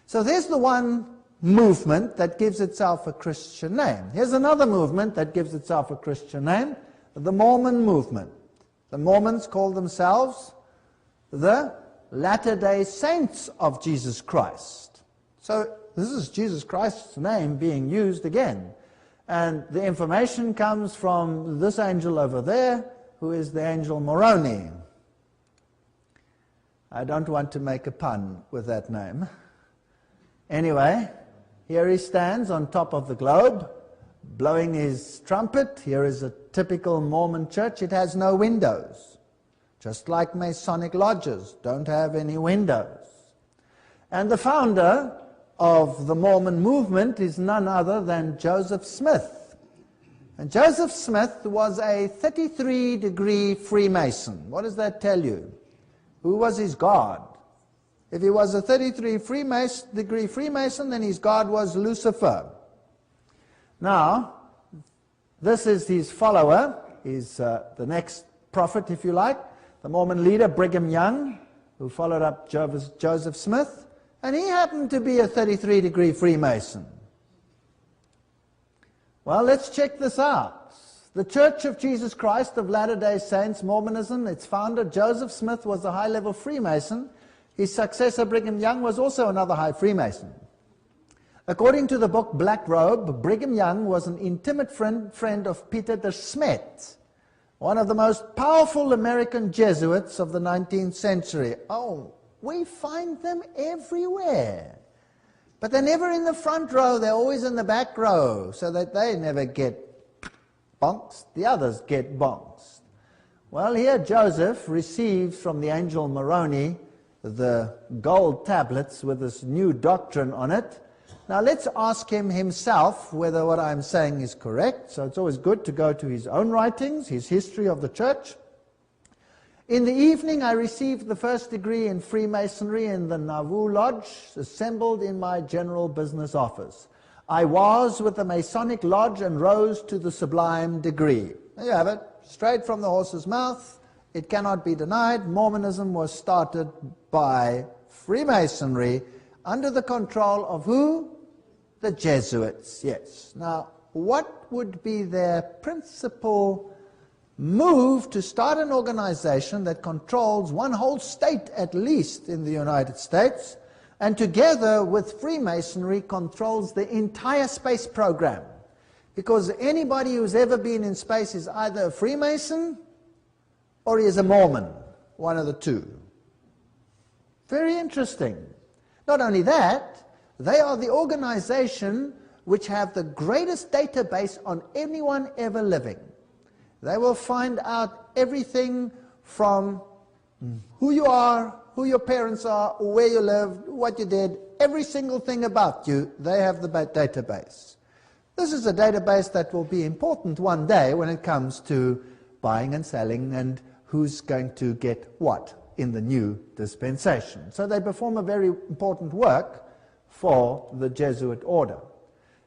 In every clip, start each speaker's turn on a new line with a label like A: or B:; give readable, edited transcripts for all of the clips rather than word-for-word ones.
A: So there's the one movement that gives itself a Christian name. Here's another movement that gives itself a Christian name, the Mormon movement. The Mormons call themselves the Latter-day Saints of Jesus Christ. So this is Jesus Christ's name being used again. And the information comes from this angel over there, who is the angel Moroni. I don't want to make a pun with that name. Anyway, here he stands on top of the globe, blowing his trumpet. Here is a typical Mormon church. It has no windows, just like Masonic lodges don't have any windows. And the founder of the Mormon movement is none other than Joseph Smith. And Joseph Smith was a 33-degree Freemason. What does that tell you? Who was his God? If he was a 33-degree Freemason, then his God was Lucifer. Now, this is his follower. He's the next prophet, if you like, the Mormon leader, Brigham Young, who followed up Joseph Smith, and he happened to be a 33-degree Freemason. Well, let's check this out. The Church of Jesus Christ of Latter-day Saints, Mormonism, its founder, Joseph Smith, was a high-level Freemason. His successor, Brigham Young, was also another high Freemason. According to the book Black Robe, Brigham Young was an intimate friend of Peter de Smet, one of the most powerful American Jesuits of the 19th century. Oh, we find them everywhere. But they're never in the front row, they're always in the back row, so that they never get bonks, the others get bonks. Well, here Joseph receives from the angel Moroni the gold tablets with this new doctrine on it. Now let's ask him himself whether what I'm saying is correct. So it's always good to go to his own writings, his history of the church. In the evening I received the first degree in Freemasonry in the Nauvoo Lodge, assembled in my general business office. I was with the Masonic Lodge and rose to the sublime degree. There you have it, straight from the horse's mouth. It cannot be denied. Mormonism was started by Freemasonry under the control of who? The Jesuits, yes. Now, what would be their principal move to start an organization that controls one whole state, at least in the United States, and together with Freemasonry controls the entire space program? Because anybody who's ever been in space is either a Freemason or he is a Mormon, one of the two. Very interesting. Not only that, they are the organization which have the greatest database on anyone ever living. They will find out everything from who you are, who your parents are, where you lived, what you did, every single thing about you, they have the database. This is a database that will be important one day when it comes to buying and selling and who's going to get what in the new dispensation. So they perform a very important work for the Jesuit order.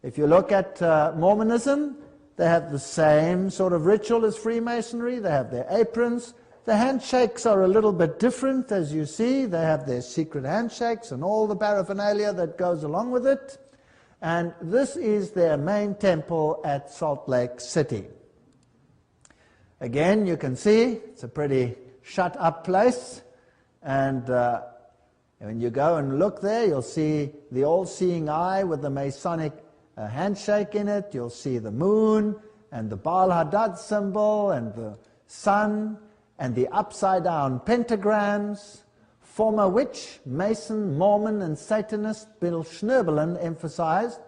A: If you look at Mormonism, they have the same sort of ritual as Freemasonry. They have their aprons. The handshakes are a little bit different, as you see. They have their secret handshakes and all the paraphernalia that goes along with it. And this is their main temple at Salt Lake City. Again, you can see it's a pretty shut-up place. And when you go and look there, you'll see the all-seeing eye with the Masonic handshake in it. You'll see the moon and the Baal Hadad symbol and the sun and the upside-down pentagrams, former which Mason, Mormon, and Satanist Bill Schnoebelen emphasized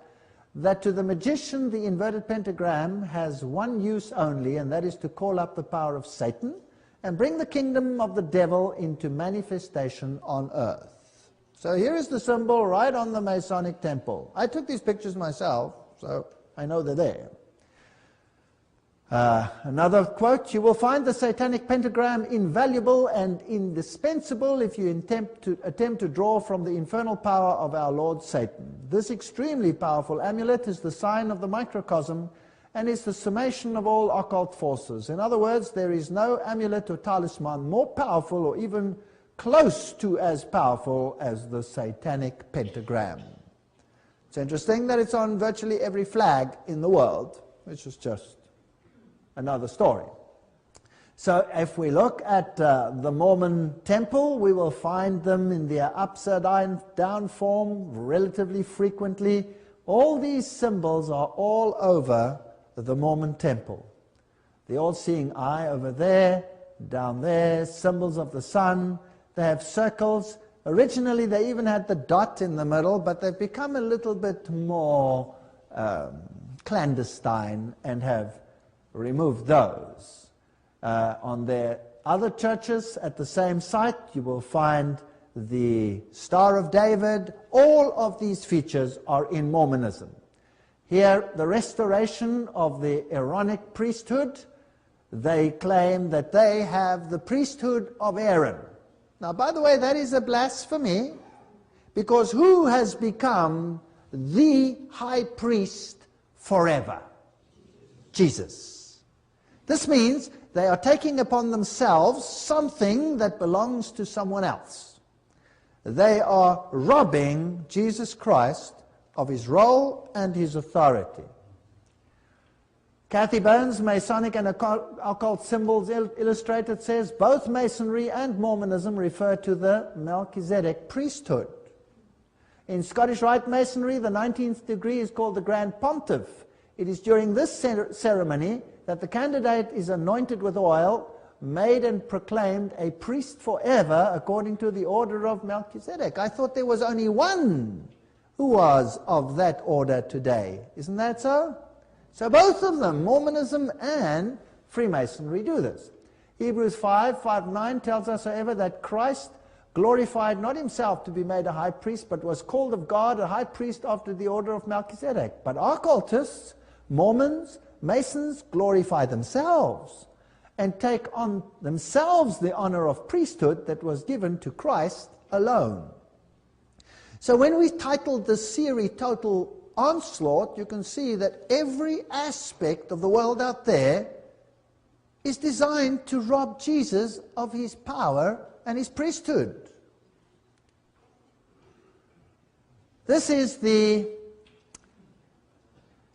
A: that to the magician the inverted pentagram has one use only, and that is to call up the power of Satan and bring the kingdom of the devil into manifestation on earth. So here is the symbol right on the Masonic temple. I took these pictures myself, so I know they're there. Another quote, "You will find the Satanic pentagram invaluable and indispensable if you attempt to draw from the infernal power of our Lord Satan. This extremely powerful amulet is the sign of the microcosm and is the summation of all occult forces. In other words, there is no amulet or talisman more powerful or even close to as powerful as the Satanic pentagram. It's interesting that it's on virtually every flag in the world, which is just another story. So if we look at the Mormon temple, we will find them in their upside down form relatively frequently. All these symbols are all over the Mormon temple. The all-seeing eye over there, down there, symbols of the sun. They have circles. Originally they even had the dot in the middle, but they've become a little bit more clandestine and have removed those. On their other churches at the same site, you will find the Star of David. All of these features are in Mormonism. Here, the restoration of the Aaronic priesthood. They claim that they have the priesthood of Aaron. Now, by the way, that is a blasphemy, because who has become the high priest forever? Jesus. This means they are taking upon themselves something that belongs to someone else. They are robbing Jesus Christ of his role and his authority. Kathy Bones, Masonic and Occult Symbols Illustrated, says both Masonry and Mormonism refer to the Melchizedek priesthood. In Scottish Rite Masonry, the 19th degree is called the Grand Pontiff. It is during this ceremony that the candidate is anointed with oil, made and proclaimed a priest forever according to the order of Melchizedek. I thought there was only one who was of that order today. Isn't that so? So both of them, Mormonism and Freemasonry, do this. Hebrews 5:9 tells us, however, that Christ glorified not himself to be made a high priest, but was called of God a high priest after the order of Melchizedek. But occultists, Mormons, Masons glorify themselves and take on themselves the honor of priesthood that was given to Christ alone. So when we titled this series Total Onslaught, you can see that every aspect of the world out there is designed to rob Jesus of his power and his priesthood. This is the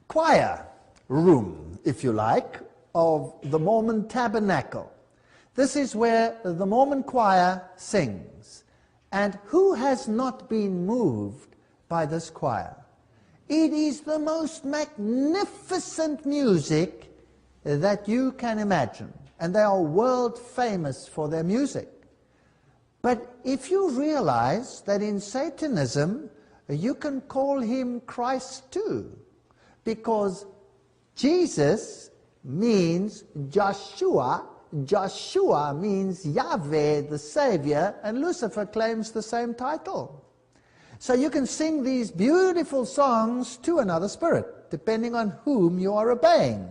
A: choir room, if you like, of the Mormon tabernacle. This is where the Mormon choir sings. And who has not been moved by this choir? It is the most magnificent music that you can imagine. And they are world famous for their music. But if you realize that in Satanism, you can call him Christ too, because Jesus means Joshua. Joshua means Yahweh, the Savior, and Lucifer claims the same title. So you can sing these beautiful songs to another spirit, depending on whom you are obeying.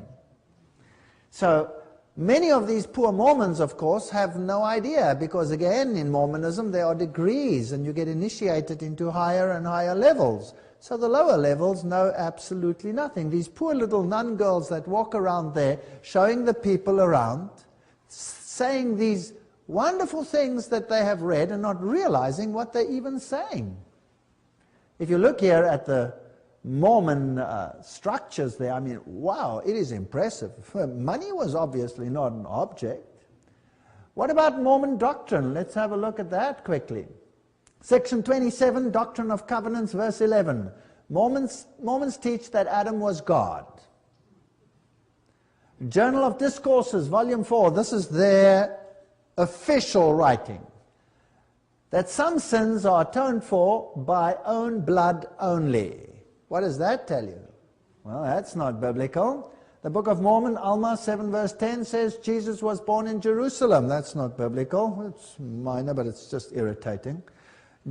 A: So many of these poor Mormons, of course, have no idea, because again, in Mormonism, there are degrees, and you get initiated into higher and higher levels. So the lower levels know absolutely nothing. These poor little nun girls that walk around there, showing the people around, saying these wonderful things that they have read and not realizing what they're even saying. If you look here at the Mormon structures there, I mean, wow, it is impressive. Money was obviously not an object. What about Mormon doctrine? Let's have a look at that quickly. Section 27, Doctrine of Covenants, verse 11. Mormons teach that Adam was God. Journal of Discourses, volume 4, this is their official writing. That some sins are atoned for by own blood only. What does that tell you? Well, that's not biblical. The Book of Mormon, Alma 7 verse 10 says Jesus was born in Jerusalem. That's not biblical. It's minor, but it's just irritating.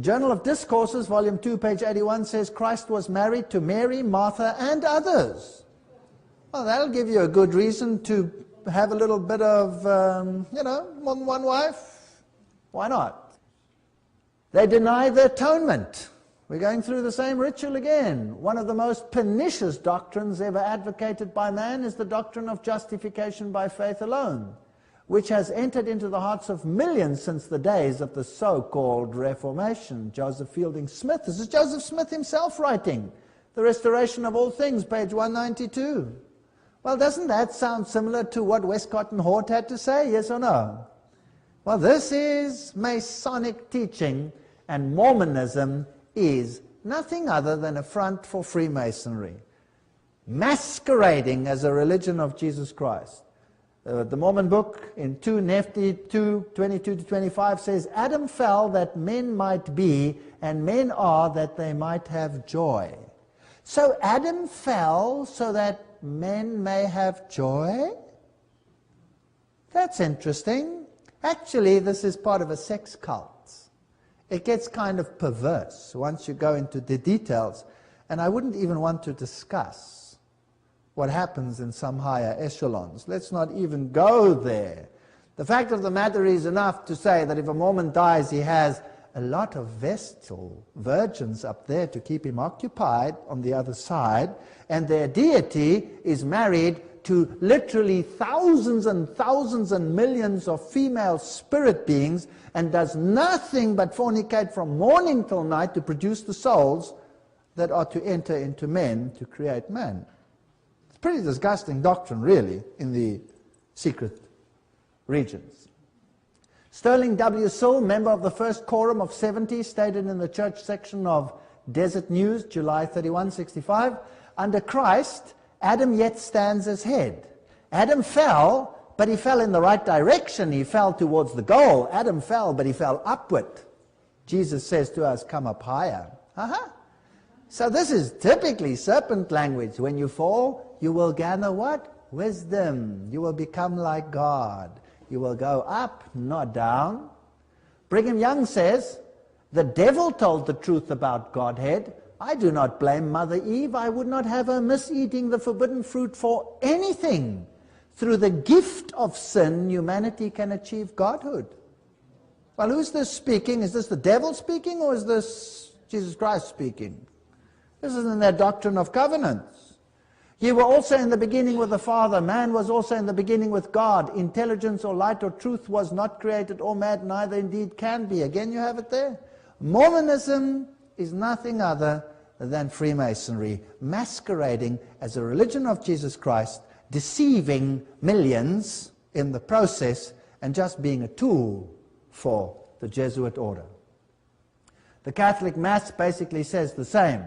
A: Journal of Discourses, volume 2, page 81 says Christ was married to Mary, Martha, and others. Well, that'll give you a good reason to have a little bit of, more than one wife. Why not? They deny the atonement. We're going through the same ritual again. One of the most pernicious doctrines ever advocated by man is the doctrine of justification by faith alone, which has entered into the hearts of millions since the days of the so-called Reformation. Joseph Fielding Smith. This is Joseph Smith himself writing. The Restoration of All Things, page 192. Well, doesn't that sound similar to what Westcott and Hort had to say, yes or no? Well, this is Masonic teaching, and Mormonism is nothing other than a front for Freemasonry, masquerading as a religion of Jesus Christ. The Mormon book in 2 Nephi 2:22-25 says, Adam fell that men might be, and men are that they might have joy. So Adam fell so that men may have joy? That's interesting. Actually, this is part of a sex cult. It gets kind of perverse once you go into the details, and I wouldn't even want to discuss what happens in some higher echelons. Let's not even go there. The fact of the matter is enough to say that if a Mormon dies, he has a lot of vestal virgins up there to keep him occupied on the other side, and their deity is married to literally thousands and thousands and millions of female spirit beings, and does nothing but fornicate from morning till night to produce the souls that are to enter into men to create man. It's pretty disgusting doctrine, really, in the secret regions. Sterling W. Sill, member of the first quorum of 70, stated in the church section of Desert News, July 31, 65, under Christ, Adam yet stands as head. Adam fell, but he fell in the right direction. He fell towards the goal. Adam fell, but he fell upward. Jesus says to us, come up higher. So this is typically serpent language. When you fall, you will gather what? Wisdom. You will become like God. You will go up, not down. Brigham Young says, the devil told the truth about Godhead. I do not blame Mother Eve. I would not have her miss eating the forbidden fruit for anything. Through the gift of sin, humanity can achieve godhood. Well, who's this speaking? Is this the devil speaking, or is this Jesus Christ speaking? This is in their doctrine of covenants. Ye were also in the beginning with the Father. Man was also in the beginning with God. Intelligence or light or truth was not created or made, neither indeed can be. Again, you have it there. Mormonism is nothing other than Freemasonry, masquerading as a religion of Jesus Christ, deceiving millions in the process, and just being a tool for the Jesuit order. The Catholic Mass basically says the same.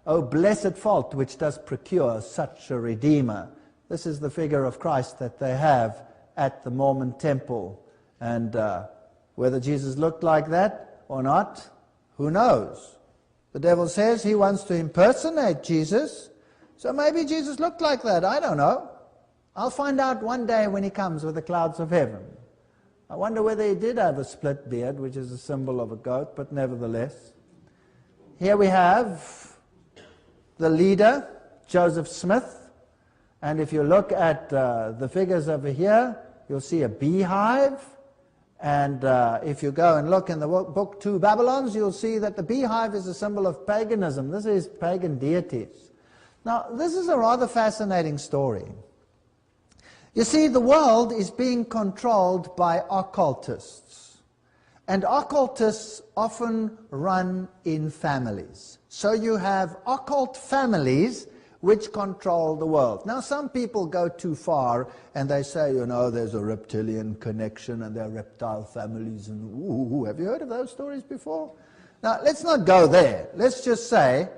A: O blessed fault which does procure such a Redeemer. This is the figure of Christ that they have at the Mormon temple. And whether Jesus looked like that or not, who knows? The devil says he wants to impersonate Jesus, so maybe Jesus looked like that. I don't know. I'll find out one day when he comes with the clouds of heaven. I wonder whether he did have a split beard, which is a symbol of a goat, but nevertheless. Here we have the leader, Joseph Smith, and if you look at the figures over here, you'll see a beehive, and if you go and look in the book Two Babylons, you'll see that the beehive is a symbol of paganism. This is pagan deities. Now, this is a rather fascinating story. You see, the world is being controlled by occultists, and occultists often run in families. So you have occult families which control the world. Now, some people go too far and they say, you know, there's a reptilian connection and there are reptile families, and ooh, have you heard of those stories before? Now, let's not go there. Let's just say,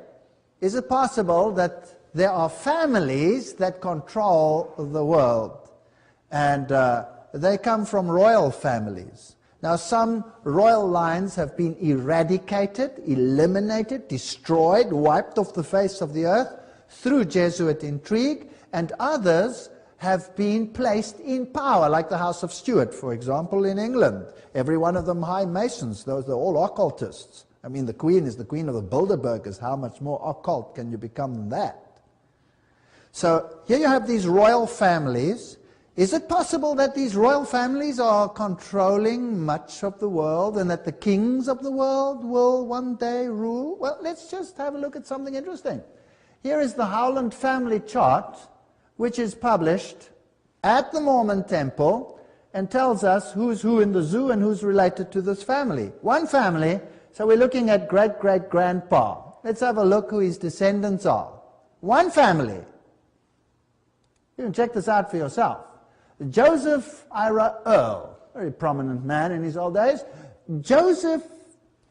A: is it possible that there are families that control the world? And they come from royal families. Now, some royal lines have been eradicated, eliminated, destroyed, wiped off the face of the earth through Jesuit intrigue, and others have been placed in power, like the House of Stuart, for example, in England. Every one of them high masons. Those are all occultists. I mean, the Queen is the Queen of the Bilderbergers. How much more occult can you become than that? So here you have these royal families. Is it possible that these royal families are controlling much of the world and that the kings of the world will one day rule? Well, let's just have a look at something interesting. Here is the Howland family chart, which is published at the Mormon temple, and tells us who's who in the zoo and who's related to this family. One family, so we're looking at great-great-grandpa. Let's have a look who his descendants are. One family. You can check this out for yourself. Joseph Ira Earl, very prominent man in his old days. Joseph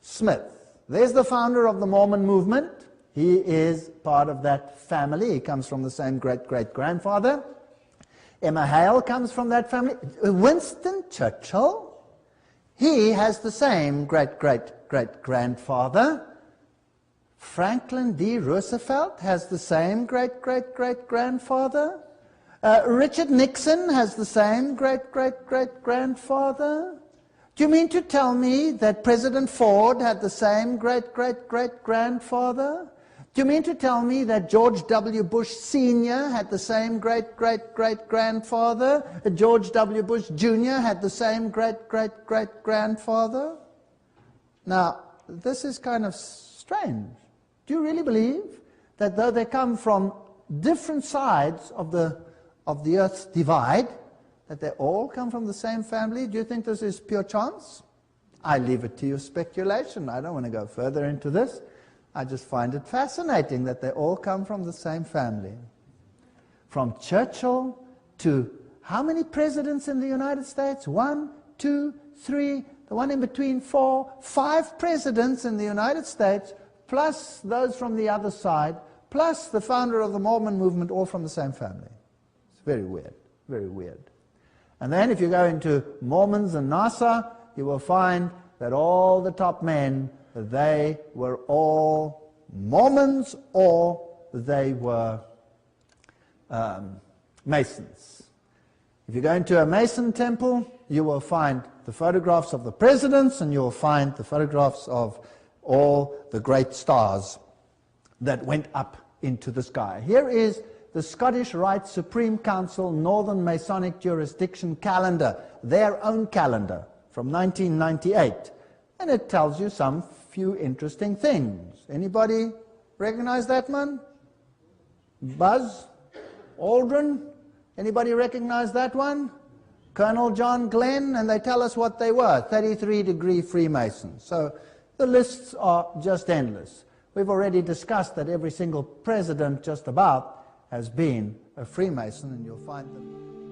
A: Smith, there's the founder of the Mormon movement. He is part of that family. He comes from the same great-great-grandfather. Emma Hale comes from that family. Winston Churchill, he has the same great-great-great-grandfather. Franklin D. Roosevelt has the same great-great-great-grandfather. Richard Nixon has the same great-great-great-grandfather. Do you mean to tell me that President Ford had the same great-great-great-grandfather? Do you mean to tell me that George W. Bush Sr. had the same great-great-great-grandfather? George W. Bush Jr. had the same great-great-great-grandfather? Now, this is kind of strange. Do you really believe that though they come from different sides of the earth's divide, that they all come from the same family? Do you think this is pure chance? I leave it to your speculation. I don't want to go further into this. I just find it fascinating that they all come from the same family. From Churchill to how many presidents in the United States? 1, 2, 3, the one in between 4, 5 presidents in the United States, plus those from the other side, plus the founder of the Mormon movement, all from the same family. It's very weird, very weird. And then if you go into Mormons and NASA, you will find that all the top men, they were all Mormons or they were Masons. If you go into a Mason temple, you will find the photographs of the presidents and you will find the photographs of all the great stars that went up into the sky. Here is the Scottish Rite Supreme Council Northern Masonic Jurisdiction calendar, their own calendar from 1998. And it tells you some few interesting things. Anybody recognize that one? Buzz Aldrin? Anybody recognize that one? Colonel John Glenn, and they tell us what they were, 33-degree Freemasons. So the lists are just endless. We've already discussed that every single president just about has been a Freemason, and you'll find them.